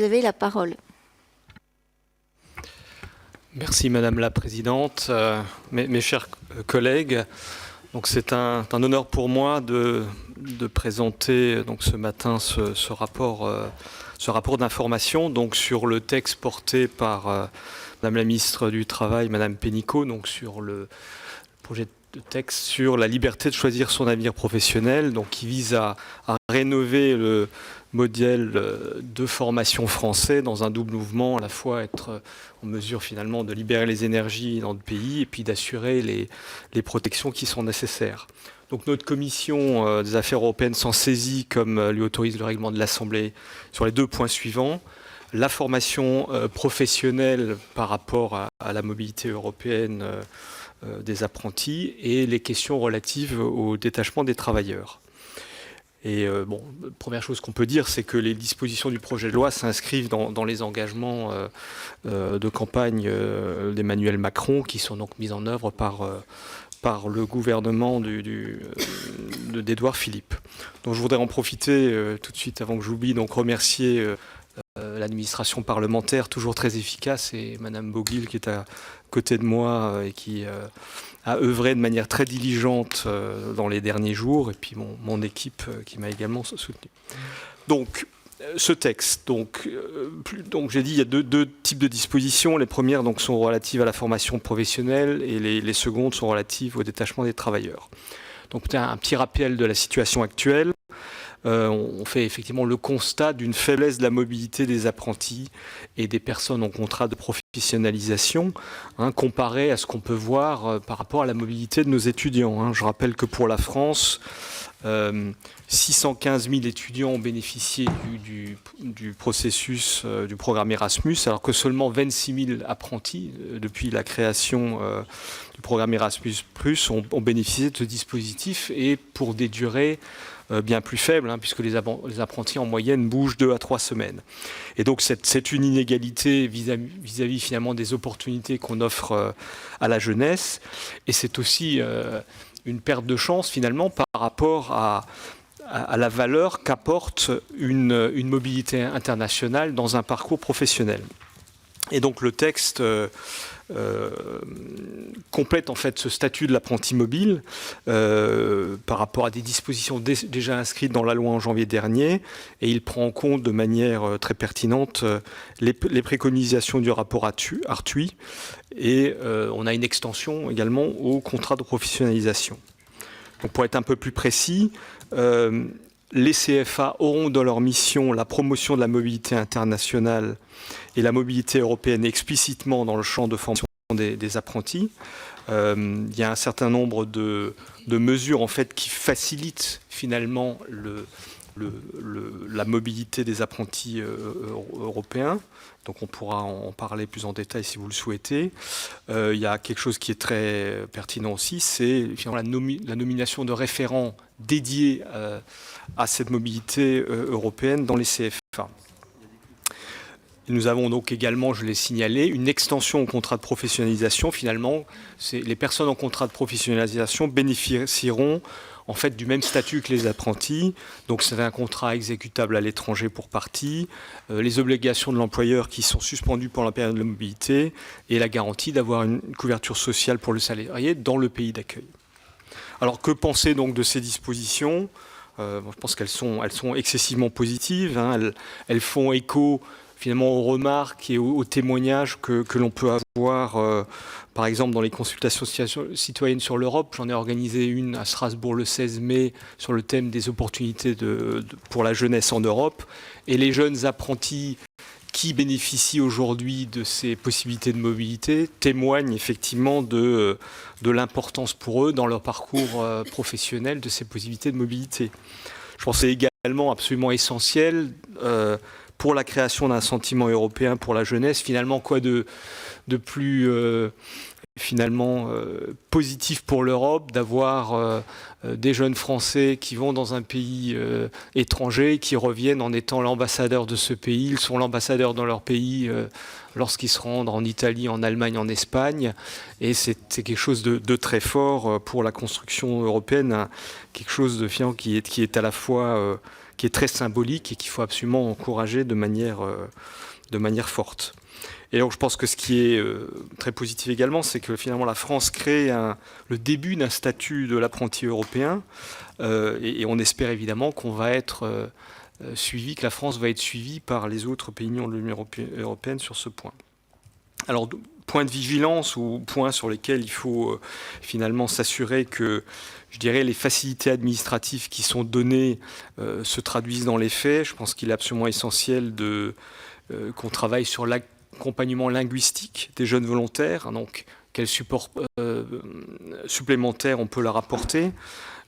avez la parole. Merci Madame la Présidente. Mes chers collègues, c'est un honneur pour moi de présenter donc, ce matin ce rapport d'information sur le texte porté par Madame la Ministre du Travail, Madame Pénicaud, sur le projet de texte sur la liberté de choisir son avenir professionnel, qui vise à rénover le modèle de formation français dans un double mouvement, à la fois être en mesure finalement de libérer les énergies dans le pays et puis d'assurer les protections qui sont nécessaires. Donc notre commission des affaires européennes s'en saisit, comme lui autorise le règlement de l'Assemblée, sur les deux points suivants. La formation professionnelle par rapport à la mobilité européenne des apprentis et les questions relatives au détachement des travailleurs. Et première chose qu'on peut dire, c'est que les dispositions du projet de loi s'inscrivent dans les engagements de campagne d'Emmanuel Macron, qui sont donc mis en œuvre par le gouvernement d'Édouard Philippe. Donc je voudrais en profiter tout de suite, avant que j'oublie, remercier l'administration parlementaire, toujours très efficace, et Madame Boguil, qui est à côté de moi et qui a œuvré de manière très diligente dans les derniers jours, et puis mon équipe qui m'a également soutenu. Donc, ce texte, j'ai dit, il y a deux types de dispositions. Les premières sont relatives à la formation professionnelle et les secondes sont relatives au détachement des travailleurs. Donc, un petit rappel de la situation actuelle. On fait effectivement le constat d'une faiblesse de la mobilité des apprentis et des personnes en contrat de professionnalisation, comparé à ce qu'on peut voir par rapport à la mobilité de nos étudiants. Je rappelle que pour la France, 615 000 étudiants ont bénéficié du processus du programme Erasmus, alors que seulement 26 000 apprentis, depuis la création du programme Erasmus+, ont bénéficié de ce dispositif, et pour des durées bien plus faibles, puisque les apprentis en moyenne bougent 2 à 3 semaines. Et donc c'est une inégalité vis-à-vis finalement des opportunités qu'on offre à la jeunesse, et c'est aussi une perte de chance finalement par rapport à la valeur qu'apporte une mobilité internationale dans un parcours professionnel. Et donc le texte complète en fait ce statut de l'apprenti mobile par rapport à des dispositions déjà inscrites dans la loi en janvier dernier, et il prend en compte de manière très pertinente les préconisations du rapport Arthuis, et on a une extension également au contrat de professionnalisation. Donc pour être un peu plus précis, les CFA auront dans leur mission la promotion de la mobilité internationale et la mobilité européenne explicitement dans le champ de formation des apprentis. Il y a un certain nombre de mesures en fait qui facilitent finalement la mobilité des apprentis européens. Donc on pourra en parler plus en détail si vous le souhaitez. Il y a quelque chose qui est très pertinent aussi, c'est la nomination de référents dédiés à cette mobilité européenne dans les CFA. Nous avons donc également, je l'ai signalé, une extension au contrat de professionnalisation. Finalement, les personnes en contrat de professionnalisation bénéficieront en fait du même statut que les apprentis. Donc c'est un contrat exécutable à l'étranger pour partie, les obligations de l'employeur qui sont suspendues pendant la période de la mobilité, et la garantie d'avoir une couverture sociale pour le salarié dans le pays d'accueil. Alors que penser donc de ces dispositions ? Je pense qu'elles sont excessivement positives. Elles font écho finalement aux remarques et aux témoignages que l'on peut avoir, par exemple, dans les consultations citoyennes sur l'Europe. J'en ai organisé une à Strasbourg le 16 mai sur le thème des opportunités pour la jeunesse en Europe. Et les jeunes apprentis qui bénéficient aujourd'hui de ces possibilités de mobilité témoignent effectivement de l'importance pour eux dans leur parcours professionnel de ces possibilités de mobilité. Je pense que c'est également absolument essentiel pour la création d'un sentiment européen pour la jeunesse. Finalement, quoi de plus positif pour l'Europe d'avoir des jeunes Français qui vont dans un pays étranger, qui reviennent en étant l'ambassadeur de ce pays. Ils sont l'ambassadeur dans leur pays lorsqu'ils se rendent en Italie, en Allemagne, en Espagne. Et c'est quelque chose de très fort pour la construction européenne, quelque chose de qui est à la fois qui est très symbolique et qu'il faut absolument encourager de manière forte. Et donc je pense que ce qui est très positif également, c'est que finalement la France crée le début d'un statut de l'apprenti européen, et on espère évidemment qu'on va être suivi, que la France va être suivie par les autres pays de l'Union européenne sur ce point. Alors, point de vigilance ou points sur lesquels il faut finalement s'assurer que, je dirais, les facilités administratives qui sont données se traduisent dans les faits. Je pense qu'il est absolument essentiel qu'on travaille sur l'accompagnement linguistique des jeunes volontaires. Donc, quel support supplémentaire on peut leur apporter.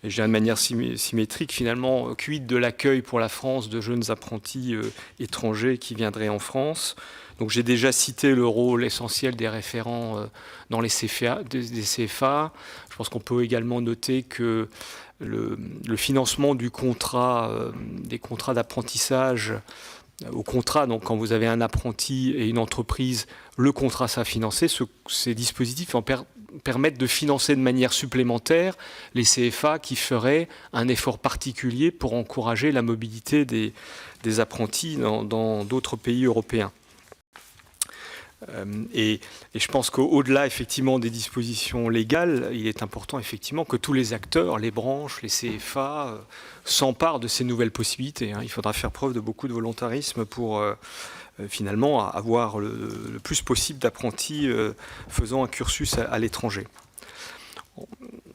Et de manière symétrique, finalement, quid de l'accueil pour la France de jeunes apprentis étrangers qui viendraient en France. Donc j'ai déjà cité le rôle essentiel des référents dans les CFA, des CFA. Je pense qu'on peut également noter que le financement des contrats d'apprentissage au contrat, donc quand vous avez un apprenti et une entreprise, le contrat sera financé. Ces dispositifs permettent de financer de manière supplémentaire les CFA qui feraient un effort particulier pour encourager la mobilité des apprentis dans d'autres pays européens. Et je pense qu'au-delà effectivement des dispositions légales, il est important effectivement que tous les acteurs, les branches, les CFA, s'emparent de ces nouvelles possibilités. Il faudra faire preuve de beaucoup de volontarisme pour finalement avoir le plus possible d'apprentis faisant un cursus à l'étranger.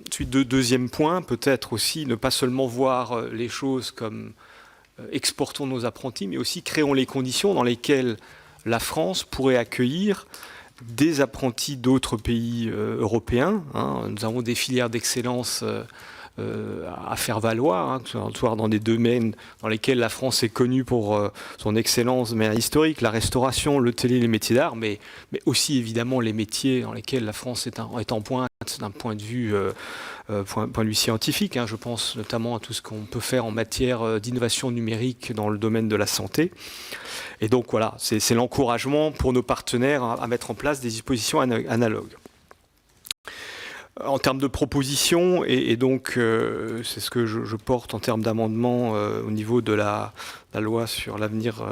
Ensuite, deuxième point, peut-être aussi ne pas seulement voir les choses comme exportons nos apprentis, mais aussi créons les conditions dans lesquelles la France pourrait accueillir des apprentis d'autres pays européens. Nous avons des filières d'excellence à faire valoir, soit dans des domaines dans lesquels la France est connue pour son excellence de manière historique, la restauration, l'hôtellerie, les métiers d'art, mais aussi évidemment les métiers dans lesquels la France est en pointe d'un point de vue scientifique. Je pense notamment à tout ce qu'on peut faire en matière d'innovation numérique dans le domaine de la santé. Et donc voilà, c'est l'encouragement pour nos partenaires à mettre en place des dispositions analogues. En termes de propositions, et donc c'est ce que je porte en termes d'amendement au niveau de la loi sur l'avenir,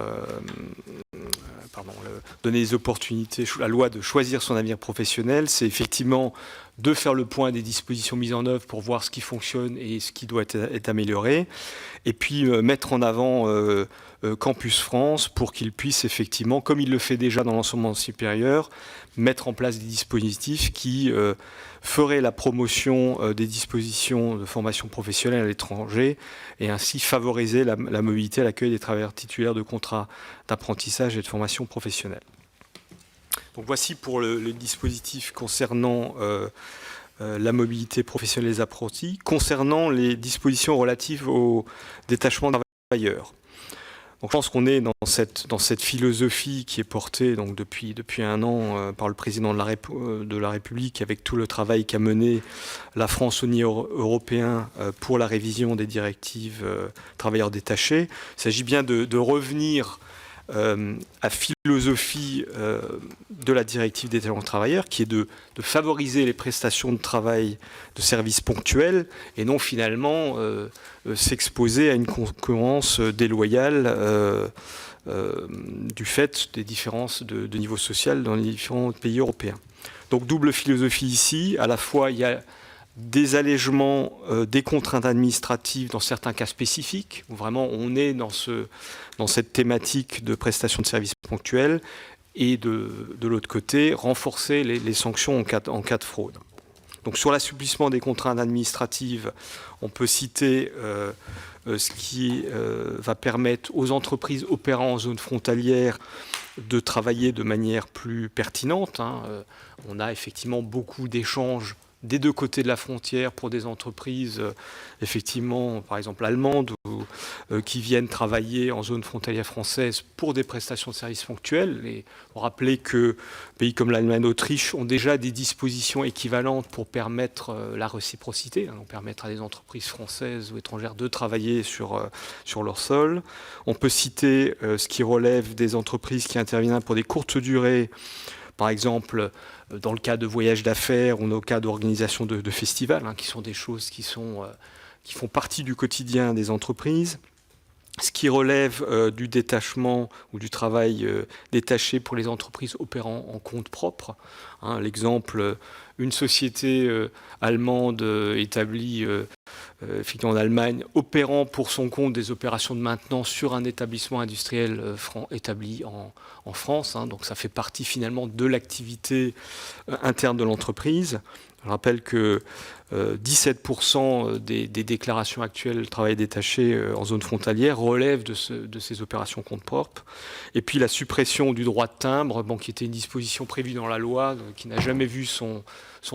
donner des opportunités, la loi de choisir son avenir professionnel, c'est effectivement de faire le point des dispositions mises en œuvre pour voir ce qui fonctionne et ce qui doit être amélioré, et puis mettre en avant Campus France pour qu'il puisse effectivement, comme il le fait déjà dans l'enseignement supérieur, mettre en place des dispositifs qui feraient la promotion des dispositions de formation professionnelle à l'étranger et ainsi favoriser la mobilité à l'accueil des travailleurs titulaires de contrats d'apprentissage et de formation professionnelle. Donc voici pour le dispositif concernant la mobilité professionnelle des apprentis. Concernant les dispositions relatives au détachement des travailleurs. Donc je pense qu'on est dans cette philosophie qui est portée donc depuis un an par le président de la République avec tout le travail qu'a mené la France au niveau européen pour la révision des directives travailleurs détachés. Il s'agit bien de revenir à philosophie de la directive des travailleurs qui est de favoriser les prestations de travail de services ponctuels et non finalement s'exposer à une concurrence déloyale du fait des différences de niveau social dans les différents pays européens. Donc double philosophie ici, à la fois il y a des allègements des contraintes administratives dans certains cas spécifiques, où vraiment on est dans cette thématique de prestation de services ponctuels, et de l'autre côté, renforcer les sanctions en cas de fraude. Donc sur l'assouplissement des contraintes administratives, on peut citer ce qui va permettre aux entreprises opérant en zone frontalière de travailler de manière plus pertinente. On a effectivement beaucoup d'échanges des deux côtés de la frontière pour des entreprises, effectivement, par exemple allemandes, qui viennent travailler en zone frontalière française pour des prestations de services ponctuels. Et on rappelait que pays comme l'Allemagne et l'Autriche ont déjà des dispositions équivalentes pour permettre la réciprocité, donc permettre à des entreprises françaises ou étrangères de travailler sur leur sol. On peut citer ce qui relève des entreprises qui interviennent pour des courtes durées, par exemple dans le cas de voyages d'affaires ou dans le cas d'organisation de festivals, qui sont des choses qui font partie du quotidien des entreprises. ce qui relève du détachement ou du travail détaché pour les entreprises opérant en compte propre. Hein, l'exemple, une société allemande établie effectivement en Allemagne, opérant pour son compte des opérations de maintenance sur un établissement industriel établi en France. Hein, donc ça fait partie finalement de l'activité interne de l'entreprise. Je rappelle que 17% des déclarations actuelles de travail détaché en zone frontalière relèvent de ces opérations compte propre. Et puis la suppression du droit de timbre, qui était une disposition prévue dans la loi, qui n'a jamais vu son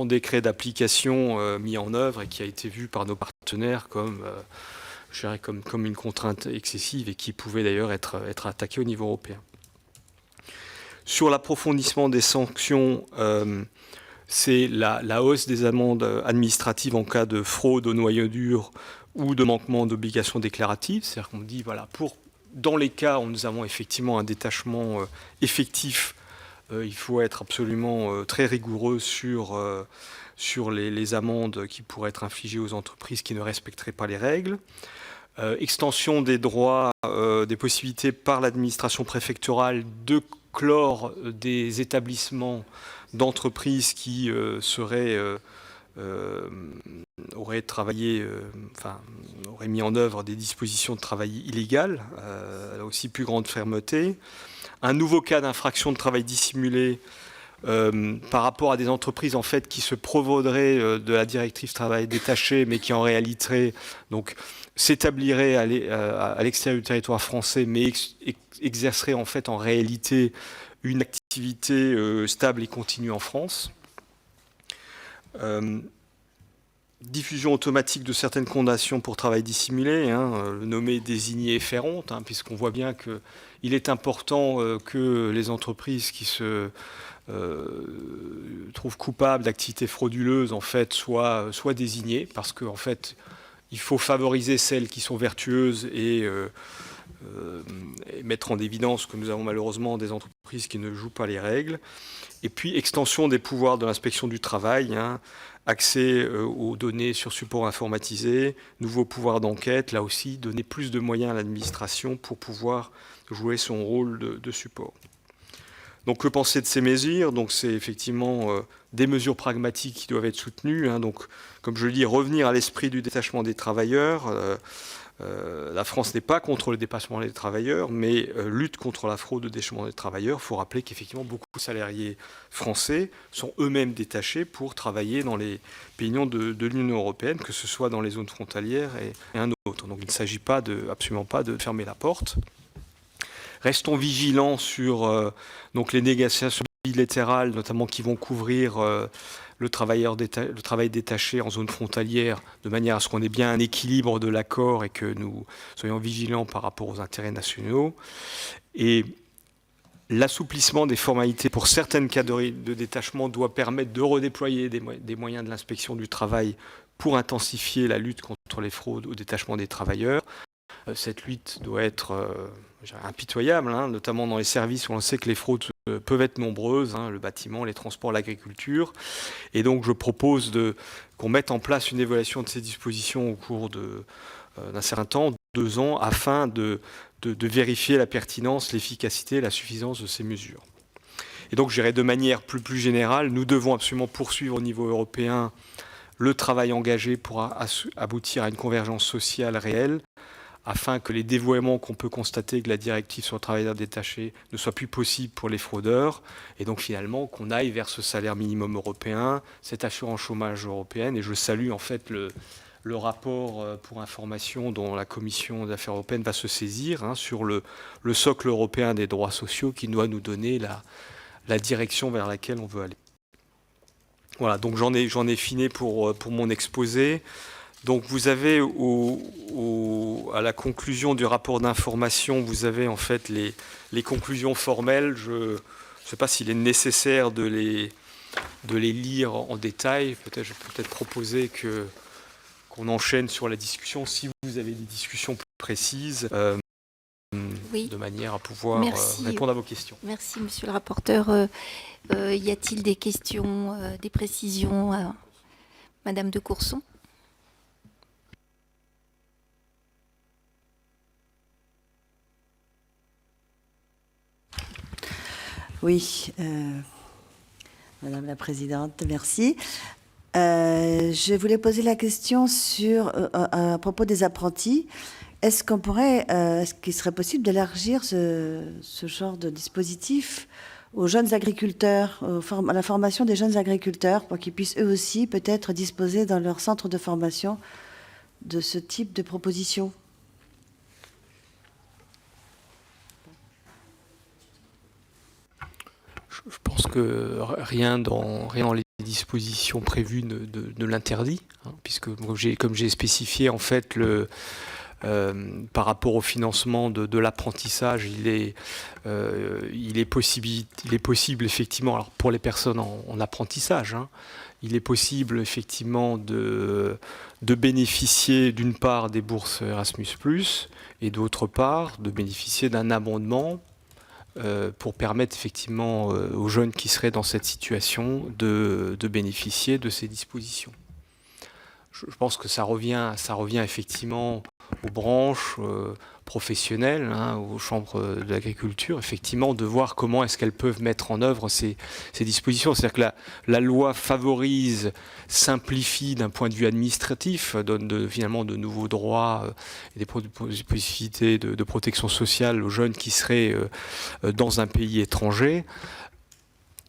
décret d'application mis en œuvre et qui a été vu par nos partenaires comme une contrainte excessive et qui pouvait d'ailleurs être attaquée au niveau européen. Sur l'approfondissement des sanctions, c'est la hausse des amendes administratives en cas de fraude au noyau dur ou de manquement d'obligations déclaratives. C'est-à-dire qu'on dit, voilà, dans les cas où nous avons effectivement un détachement effectif, il faut être absolument très rigoureux sur les amendes qui pourraient être infligées aux entreprises qui ne respecteraient pas les règles. Extension des droits, des possibilités par l'administration préfectorale de clore des établissements d'entreprises qui auraient mis en œuvre des dispositions de travail illégales, là aussi plus grande fermeté. Un nouveau cas d'infraction de travail dissimulé par rapport à des entreprises en fait qui se prévaudraient de la directive travail détaché, mais qui en réalité s'établiraient à l'extérieur du territoire français, mais exerceraient en fait en réalité une activité stable et continue en France. Diffusion automatique de certaines condamnations pour travail dissimulé, le nommé désigné et faire honte, puisqu'on voit bien qu'il est important que les entreprises qui se trouvent coupables d'activités frauduleuses en fait soient désignées, parce qu'en fait il faut favoriser celles qui sont vertueuses et mettre en évidence que nous avons malheureusement des entreprises qui ne jouent pas les règles. Et puis extension des pouvoirs de l'inspection du travail, accès aux données sur support informatisé, nouveaux pouvoirs d'enquête, là aussi donner plus de moyens à l'administration pour pouvoir jouer son rôle de support. Donc que penser de ces mesures? Donc c'est effectivement des mesures pragmatiques qui doivent être soutenues. Donc comme je le dis, revenir à l'esprit du détachement des travailleurs. La France n'est pas contre le détachement des travailleurs, mais lutte contre la fraude au détachement des travailleurs. Il faut rappeler qu'effectivement, beaucoup de salariés français sont eux-mêmes détachés pour travailler dans les pays de l'Union européenne, que ce soit dans les zones frontalières et un autre. Donc il ne s'agit absolument pas de fermer la porte. Restons vigilants sur les négociations bilatérales, notamment qui vont couvrir le travail détaché en zone frontalière, de manière à ce qu'on ait bien un équilibre de l'accord et que nous soyons vigilants par rapport aux intérêts nationaux. Et l'assouplissement des formalités pour certaines catégories de détachement doit permettre de redéployer des moyens de l'inspection du travail pour intensifier la lutte contre les fraudes au détachement des travailleurs. Cette lutte doit être impitoyable, notamment dans les services où on sait que les fraudes peuvent être nombreuses, le bâtiment, les transports, l'agriculture. Et donc je propose qu'on mette en place une évaluation de ces dispositions au cours d'un certain temps, 2 ans, afin de vérifier la pertinence, l'efficacité, la suffisance de ces mesures. Et donc je dirais de manière plus générale, nous devons absolument poursuivre au niveau européen le travail engagé pour aboutir à une convergence sociale réelle, afin que les dévoiements qu'on peut constater que la directive sur le travailleur détaché ne soient plus possibles pour les fraudeurs, et donc finalement qu'on aille vers ce salaire minimum européen, cette assurance chômage européenne. Et je salue en fait le rapport pour information dont la Commission des affaires européennes va se saisir sur le socle européen des droits sociaux qui doit nous donner la direction vers laquelle on veut aller. Voilà, donc j'en ai fini pour mon exposé. Donc vous avez à la conclusion du rapport d'information, vous avez en fait les conclusions formelles. Je ne sais pas s'il est nécessaire de les lire en détail. Je peux peut-être proposer qu'on enchaîne sur la discussion si vous avez des discussions plus précises, oui. De manière à pouvoir répondre à vos questions. Merci, monsieur le rapporteur. Y a-t-il des questions, des précisions Madame de Courson? Oui, Madame la Présidente, merci. Je voulais poser la question à propos des apprentis. Est-ce qu'il serait possible d'élargir ce genre de dispositif aux jeunes agriculteurs, à la formation des jeunes agriculteurs, pour qu'ils puissent eux aussi peut-être disposer dans leur centre de formation de ce type de proposition? Je pense que rien dans les dispositions prévues ne l'interdit, hein, puisque comme j'ai spécifié, en fait, par rapport au financement de l'apprentissage, il est possible effectivement, alors pour les personnes en apprentissage, hein, il est possible effectivement de bénéficier d'une part des bourses Erasmus+, et d'autre part de bénéficier d'un abondement pour permettre effectivement aux jeunes qui seraient dans cette situation de bénéficier de ces dispositions. Je pense que ça revient effectivement aux branches professionnelles, hein, aux chambres de l'agriculture, effectivement, de voir comment est-ce qu'elles peuvent mettre en œuvre ces dispositions. C'est-à-dire que la loi favorise, simplifie d'un point de vue administratif, donne finalement de nouveaux droits et des possibilités de protection sociale aux jeunes qui seraient dans un pays étranger.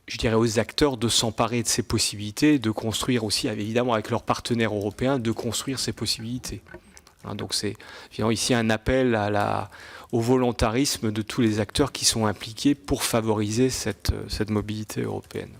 Je dirais aux acteurs de s'emparer de ces possibilités, de construire aussi, évidemment avec leurs partenaires européens, de construire ces possibilités. Donc c'est finalement ici un appel au volontarisme de tous les acteurs qui sont impliqués pour favoriser cette mobilité européenne.